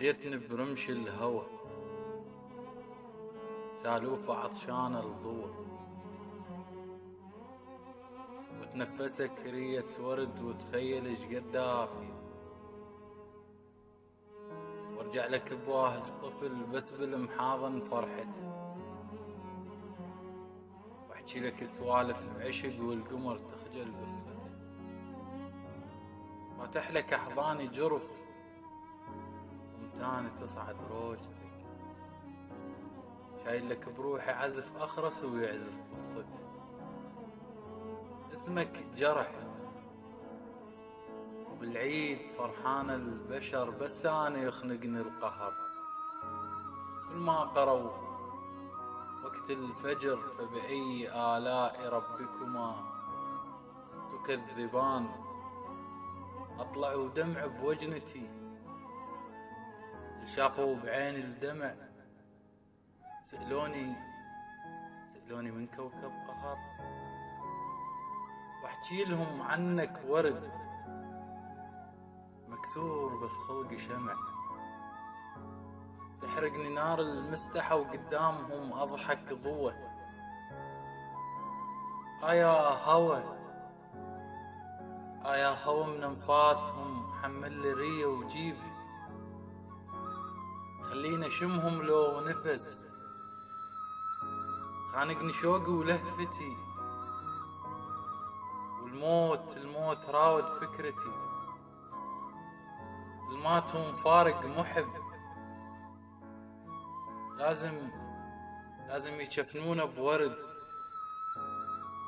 وديتني برمش الهوى سالوفة عطشانة الضوء، وتنفسك رية ورد وتخيل ايش قد دافي، وارجع لك بواهس طفل بس بالمحاضن فرحته، واحكي لك سوالف عشق والقمر تخجل قصته، فاتح لك احضاني جرف ومتاني تصعد روجتك، شايل لك بروحي عزف اخرس ويعزف قصته. اسمك جرح وبالعيد فرحان البشر، بس انا يخنقني القهر، كل ما قروا وقت الفجر فبأي آلاء ربكما تكذبان، أطلع ودمع بوجنتي شافوا بعين الدمع، سألوني من كوكب قهر، واحكي لهم عنك ورد مكسور بس خلقي شمع، تحرقني نار المستحى وقدامهم أضحك ضوء. يا هوا من انفاسهم حمل لي ريه وجيبي، خليني اشمهم لو نفس، خانقني شوقي ولهفتي، والموت راود فكرتي، المات هو مفارق محب، لازم يشفنونه بورد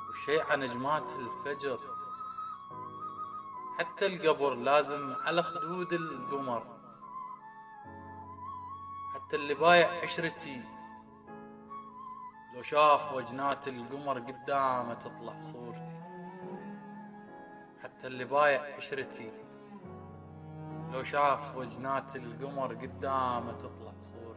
وشيع نجمات الفجر، حتى القبر لازم على خدود القمر، حتى اللي بايع عشرتي لو شاف وجنات القمر قدامه تطلع صورتي، حتى اللي بايع عشرتي لو شاف وجنات القمر قدامه تطلع صورتي.